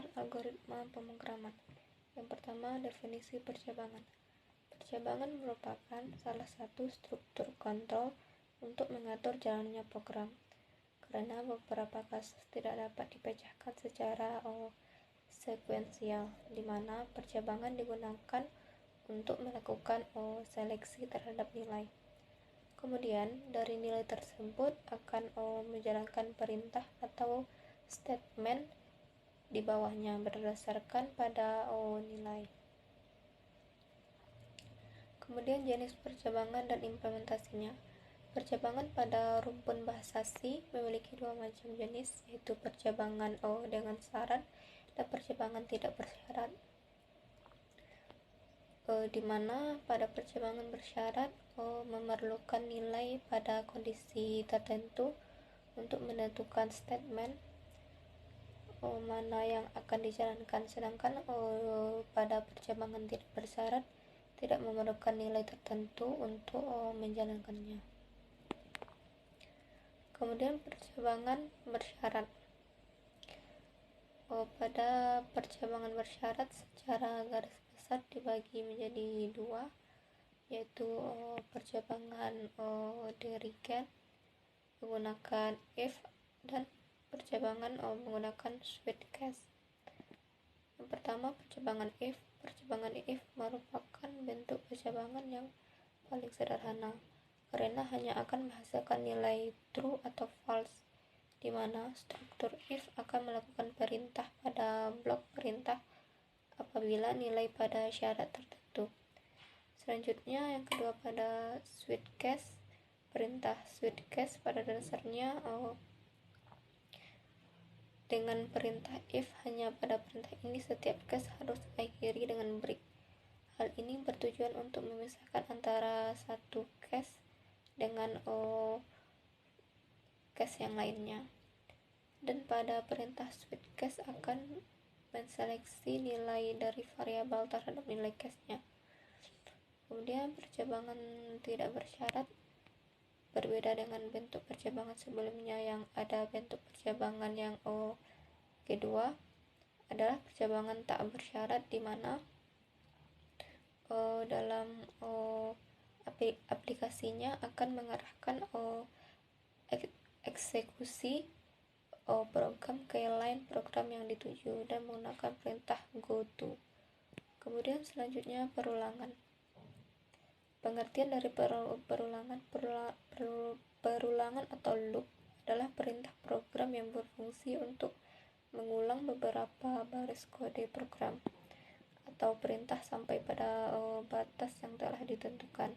dasar algoritma pemrograman. Yang pertama, definisi percabangan. Percabangan merupakan salah satu struktur kontrol untuk mengatur jalannya program, karena beberapa kasus tidak dapat dipecahkan secara sekuensial, di mana percabangan digunakan untuk melakukan seleksi terhadap nilai. Kemudian dari nilai tersebut akan menjalankan perintah atau statement di bawahnya berdasarkan pada nilai. Kemudian jenis percabangan dan implementasinya. Percabangan pada rumpun bahasa C memiliki dua macam jenis, yaitu percabangan dengan syarat dan percabangan tidak bersyarat. Di mana pada percabangan bersyarat memerlukan nilai pada kondisi tertentu untuk menentukan statement mana yang akan dijalankan, sedangkan pada percabangan tidak bersyarat tidak memerlukan nilai tertentu untuk menjalankannya. Kemudian percabangan bersyarat. Pada percabangan bersyarat secara garis besar dibagi menjadi dua, yaitu percabangan dirigen menggunakan if dan percabangan menggunakan switch case. Yang pertama, percabangan if. Percabangan if merupakan bentuk percabangan yang paling sederhana karena hanya akan menghasilkan nilai true atau false, di mana struktur if akan melakukan perintah pada blok perintah apabila nilai pada syarat tertentu. Selanjutnya, yang kedua pada switch case. Perintah switch case pada dasarnya dengan perintah if, hanya pada perintah ini setiap case harus diakhiri dengan break. Hal ini bertujuan untuk memisahkan antara satu case dengan case yang lainnya. Dan pada perintah switch case akan menseleksi nilai dari variabel terhadap nilai case-nya. Kemudian percabangan tidak bersyarat berbeda dengan bentuk percabangan sebelumnya yang ada bentuk percabangan yang kedua adalah percabangan tak bersyarat, di mana dalam aplikasinya akan mengarahkan eksekusi program ke lain program yang dituju dan menggunakan perintah goto. Kemudian selanjutnya perulangan. Pengertian dari perulangan atau loop adalah perintah program yang berfungsi untuk mengulang beberapa baris kode program atau perintah sampai pada batas yang telah ditentukan.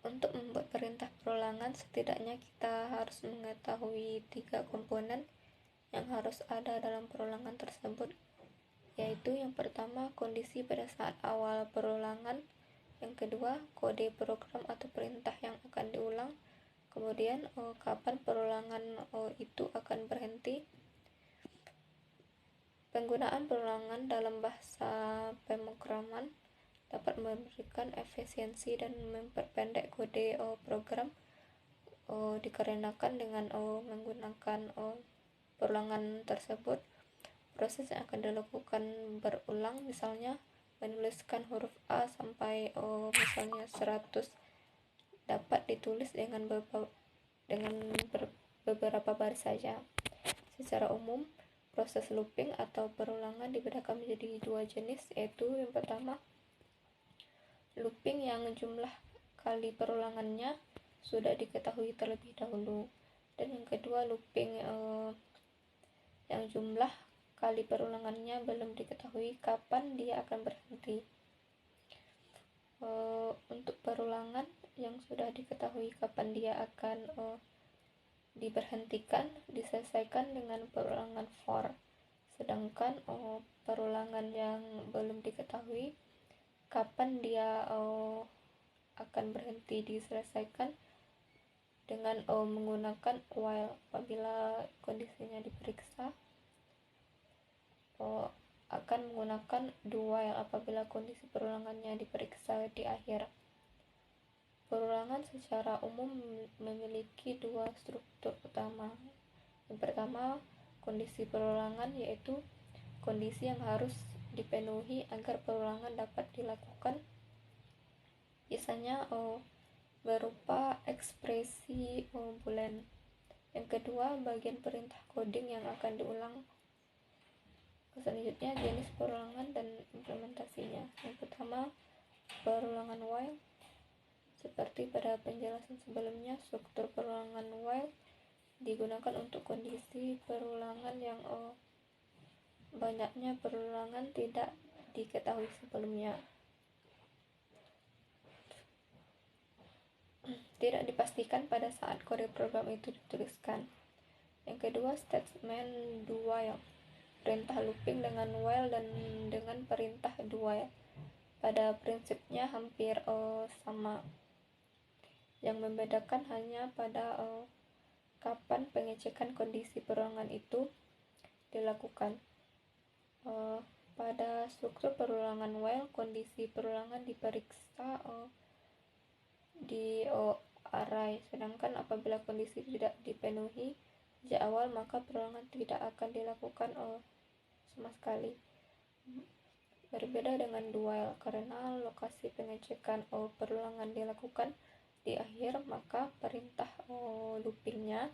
Untuk membuat perintah perulangan, setidaknya kita harus mengetahui 3 komponen yang harus ada dalam perulangan tersebut, yaitu yang pertama kondisi pada saat awal perulangan, yang kedua kode program atau perintah yang akan diulang, kemudian kapan perulangan itu akan berhenti. Penggunaan perulangan dalam bahasa pemrograman dapat memberikan efisiensi dan memperpendek kode program dikarenakan dengan menggunakan perulangan tersebut proses yang akan dilakukan berulang, misalnya menuliskan huruf A sampai misalnya 100 dapat ditulis dengan beberapa baris saja. Secara umum, proses looping atau perulangan dibedakan menjadi 2 jenis, yaitu yang pertama looping yang jumlah kali perulangannya sudah diketahui terlebih dahulu, dan yang kedua looping yang jumlah kali perulangannya belum diketahui kapan dia akan berhenti. Untuk perulangan yang sudah diketahui kapan dia akan diberhentikan diselesaikan dengan perulangan for, sedangkan perulangan yang belum diketahui kapan dia akan berhenti diselesaikan dengan menggunakan while. Apabila kondisinya diperiksa akan menggunakan do while apabila kondisi perulangannya diperiksa di akhir. Perulangan secara umum memiliki 2 struktur utama. Yang pertama, kondisi perulangan, yaitu kondisi yang harus dipenuhi agar perulangan dapat dilakukan, biasanya berupa ekspresi boolean. Yang kedua, bagian perintah coding yang akan diulang. Selanjutnya, jenis perulangan dan implementasinya. Yang pertama, perulangan while. Seperti pada penjelasan sebelumnya, struktur perulangan while digunakan untuk kondisi perulangan yang banyaknya perulangan tidak diketahui sebelumnya. Tidak dipastikan pada saat kode program itu dituliskan. Yang kedua, statement do while. Perintah looping dengan while dan dengan perintah do while pada prinsipnya hampir sama. Yang membedakan hanya pada kapan pengecekan kondisi perulangan itu dilakukan. Pada struktur perulangan while, kondisi perulangan diperiksa di array, sedangkan apabila kondisi tidak dipenuhi sejak awal, maka perulangan tidak akan dilakukan sama sekali. Berbeda dengan do while, karena lokasi pengecekan perulangan dilakukan di akhir, maka perintah loopingnya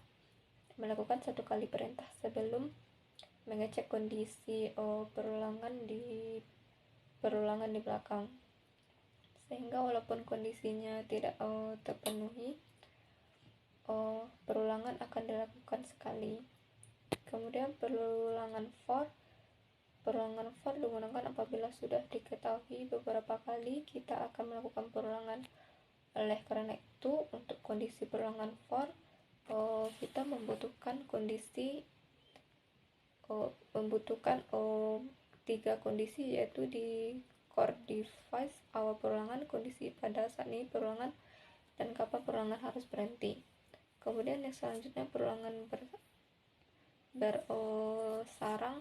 melakukan satu kali perintah sebelum mengecek kondisi perulangan di belakang, sehingga walaupun kondisinya tidak terpenuhi, perulangan akan dilakukan sekali. Kemudian perulangan for. Perulangan for digunakan apabila sudah diketahui beberapa kali kita akan melakukan perulangan. Oleh karena itu, untuk kondisi perulangan for, kita membutuhkan tiga kondisi, yaitu di core device awal perulangan, kondisi pada saat ini perulangan, dan kapan perulangan harus berhenti. Kemudian yang selanjutnya perulangan bersarang.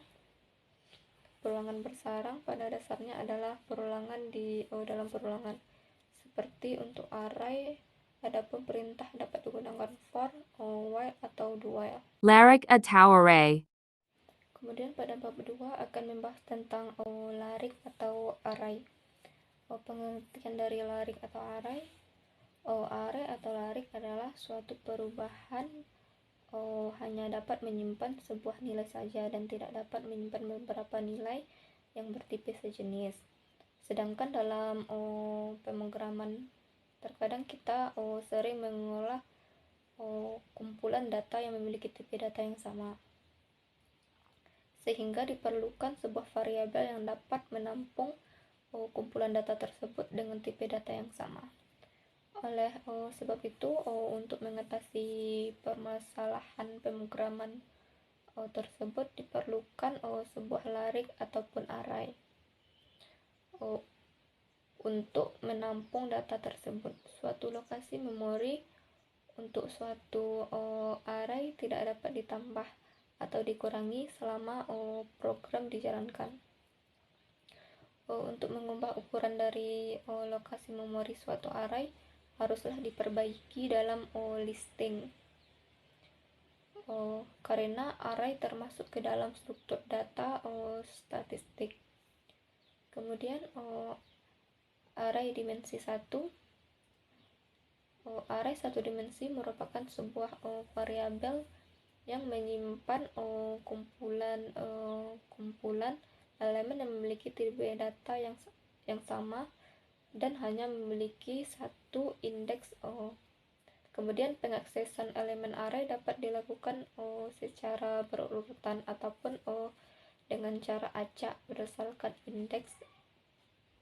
Perulangan bersarang pada dasarnya adalah perulangan di dalam perulangan. Seperti untuk array, adapun perintah dapat digunakan for, while, atau do while. Larik atau array. Kemudian pada bab 2 akan membahas tentang larik atau array. Pengertian dari larik atau array. Array atau larik adalah suatu perubahan hanya dapat menyimpan sebuah nilai saja dan tidak dapat menyimpan beberapa nilai yang bertipe sejenis. Sedangkan dalam pemrograman, terkadang kita sering mengolah kumpulan data yang memiliki tipe data yang sama, sehingga diperlukan sebuah variabel yang dapat menampung kumpulan data tersebut dengan tipe data yang sama. Oleh sebab itu, untuk mengatasi permasalahan pemrograman tersebut diperlukan sebuah larik ataupun array untuk menampung data tersebut. Suatu lokasi memori untuk suatu array tidak dapat ditambah atau dikurangi selama program dijalankan. Untuk mengubah ukuran dari lokasi memori suatu array haruslah diperbaiki dalam listing, karena array termasuk ke dalam struktur data statistik. Kemudian array dimensi 1. Array satu dimensi merupakan sebuah variabel yang menyimpan kumpulan elemen yang memiliki tipe data yang sama dan hanya memiliki satu indeks. Kemudian pengaksesan elemen array dapat dilakukan secara berurutan ataupun dengan cara acak berdasarkan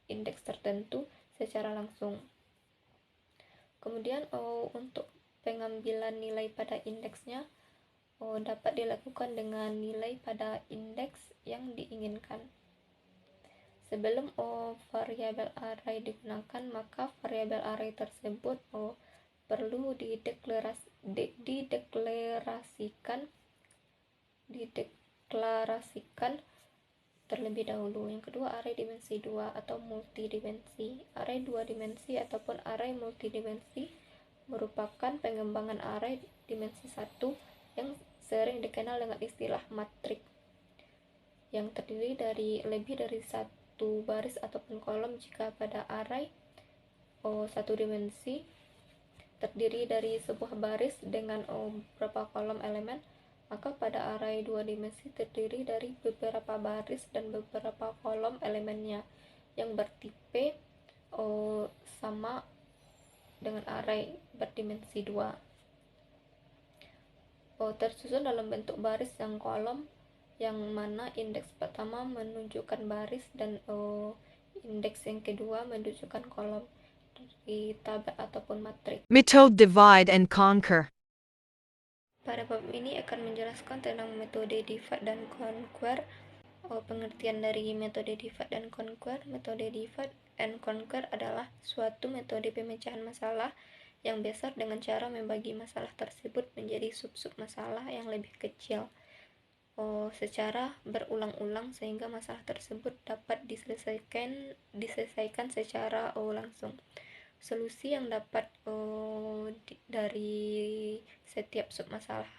indeks tertentu secara langsung. Kemudian untuk pengambilan nilai pada indeksnya dapat dilakukan dengan nilai pada indeks yang diinginkan. Sebelum variabel array digunakan, maka variabel array tersebut perlu dideklarasikan terlebih dahulu. Yang kedua, array dimensi 2 atau multidimensi. Array 2 dimensi ataupun array multidimensi merupakan pengembangan array dimensi 1 yang sering dikenal dengan istilah matrik, yang terdiri dari lebih dari satu baris ataupun kolom. Jika pada array satu dimensi terdiri dari sebuah baris dengan beberapa kolom elemen, maka pada array dua dimensi terdiri dari beberapa baris dan beberapa kolom elemennya yang bertipe sama dengan array berdimensi 2, tersusun dalam bentuk baris yang kolom, yang mana indeks pertama menunjukkan baris dan indeks yang kedua menunjukkan kolom dari tabel ataupun matrik. Metode divide and conquer. Pada bab ini akan menjelaskan tentang metode divide dan conquer. Pengertian dari metode divide dan conquer. Metode divide and conquer adalah suatu metode pemecahan masalah yang besar dengan cara membagi masalah tersebut menjadi sub-sub masalah yang lebih kecil secara berulang-ulang sehingga masalah tersebut dapat diselesaikan secara langsung. Solusi yang dapat dari setiap sub masalah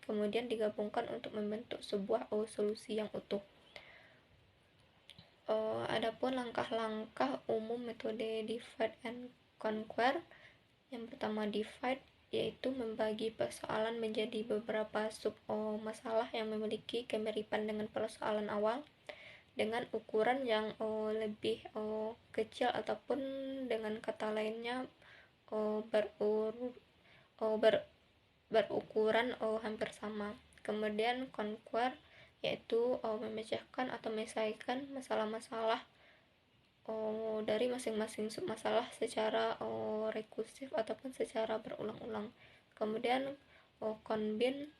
kemudian digabungkan untuk membentuk sebuah solusi yang utuh. Adapun langkah-langkah umum metode divide and conquer. Yang pertama, divide yaitu membagi persoalan menjadi beberapa sub masalah yang memiliki kemiripan dengan persoalan awal dengan ukuran yang lebih kecil, ataupun dengan kata lainnya berukuran hampir sama. Kemudian conquer yaitu memecahkan atau menyelesaikan masalah-masalah dari masing-masing submasalah secara rekursif ataupun secara berulang-ulang. Kemudian combine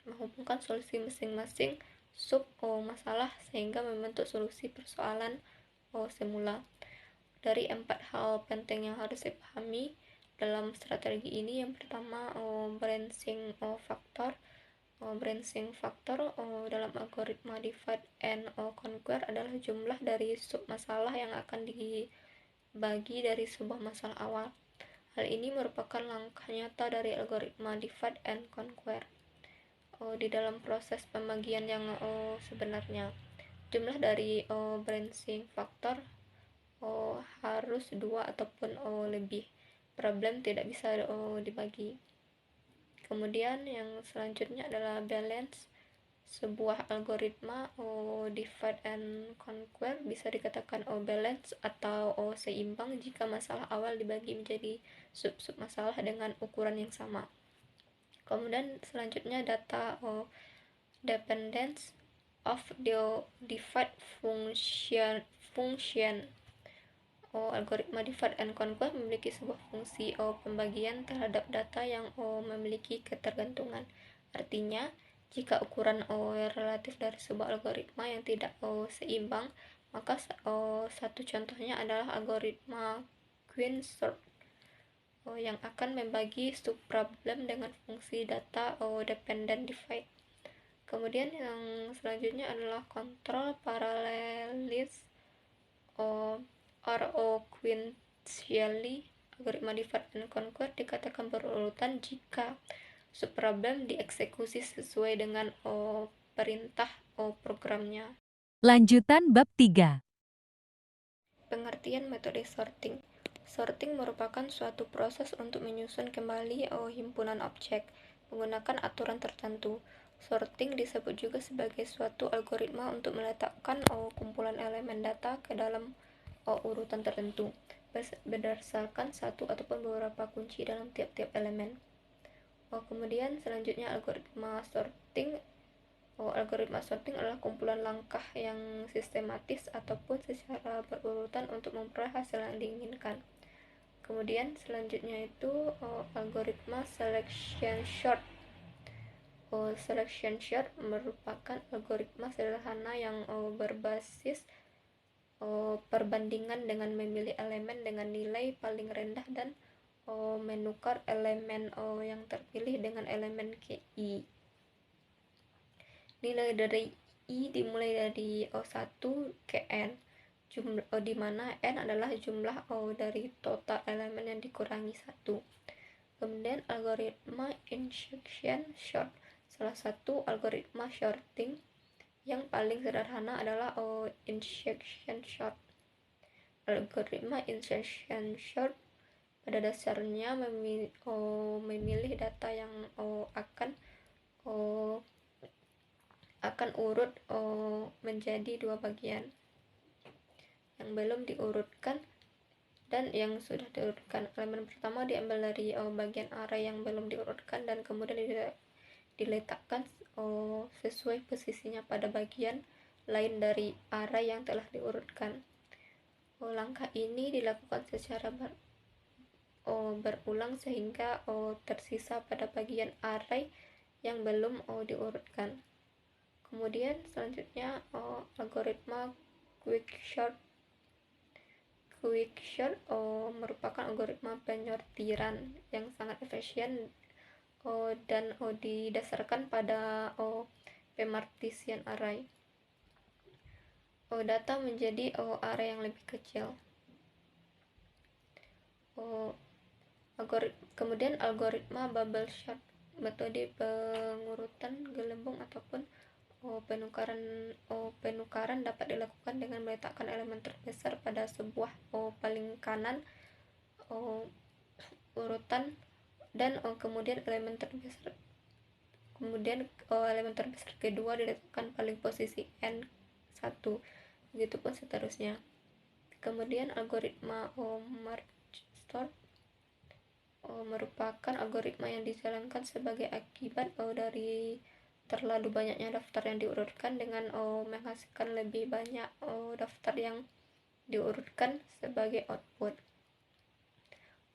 menghubungkan solusi masing-masing sub masalah sehingga membentuk solusi persoalan semula. Dari 4 hal penting yang harus dipahami dalam strategi ini, yang pertama branching factor. Branching factor dalam algoritma divide and conquer adalah jumlah dari sub masalah yang akan dibagi dari sebuah masalah awal. Hal ini merupakan langkah nyata dari algoritma divide and conquer di dalam proses pembagian yang sebenarnya. Jumlah dari branching factor harus 2 ataupun lebih. Problem tidak bisa dibagi. Kemudian yang selanjutnya adalah balance. Sebuah algoritma divide and conquer bisa dikatakan balance atau seimbang jika masalah awal dibagi menjadi sub-sub masalah dengan ukuran yang sama. Kemudian selanjutnya data dependence of the divide function. Algoritma divide and conquer memiliki sebuah fungsi pembagian terhadap data yang memiliki ketergantungan. Artinya, jika ukuran relatif dari sebuah algoritma yang tidak seimbang, maka satu contohnya adalah algoritma Queen-Short yang akan membagi subproblem dengan fungsi data dependent divide. Kemudian yang selanjutnya adalah control parallelism or sequentially. Algoritma divide and conquer dikatakan berurutan jika subproblem dieksekusi sesuai dengan perintah programnya. Lanjutan bab 3. Pengertian metode sorting. Sorting merupakan suatu proses untuk menyusun kembali himpunan objek menggunakan aturan tertentu. Sorting disebut juga sebagai suatu algoritma untuk meletakkan kumpulan elemen data ke dalam urutan tertentu berdasarkan satu ataupun beberapa kunci dalam tiap-tiap elemen. Kemudian selanjutnya algoritma sorting. Algoritma sorting adalah kumpulan langkah yang sistematis ataupun secara berurutan untuk memperoleh hasil yang diinginkan. Kemudian selanjutnya itu algoritma selection sort. Selection sort merupakan algoritma sederhana yang berbasis perbandingan dengan memilih elemen dengan nilai paling rendah dan menukar elemen yang terpilih dengan elemen KI. Nilai dari I dimulai dari 1 ke N, di mana N adalah jumlah dari total elemen yang dikurangi 1. Kemudian algoritma insertion sort Salah satu algoritma sorting yang paling sederhana adalah insertion sort. Algoritma insertion sort pada dasarnya memilih data yang akan urut menjadi dua bagian, yang belum diurutkan dan yang sudah diurutkan. Elemen pertama diambil dari bagian array yang belum diurutkan dan kemudian diletakkan sesuai posisinya pada bagian lain dari array yang telah diurutkan. Langkah ini dilakukan secara berulang sehingga tersisa pada bagian array yang belum diurutkan. Kemudian selanjutnya algoritma quicksort merupakan algoritma penyortiran yang sangat efisien dan didasarkan pada pemartisian array. Data menjadi array yang lebih kecil. Kemudian algoritma bubble sort, metode pengurutan gelembung ataupun penukaran dapat dilakukan dengan meletakkan elemen terbesar pada sebuah paling kanan urutan dan kemudian elemen terbesar kedua diletakkan paling posisi N1, begitupun seterusnya. Kemudian algoritma merge sort merupakan algoritma yang dijalankan sebagai akibat dari terlalu banyaknya daftar yang diurutkan dengan menghasilkan lebih banyak daftar yang diurutkan sebagai output.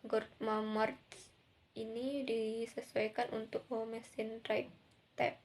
Algoritma merge ini disesuaikan untuk mesin drive tab.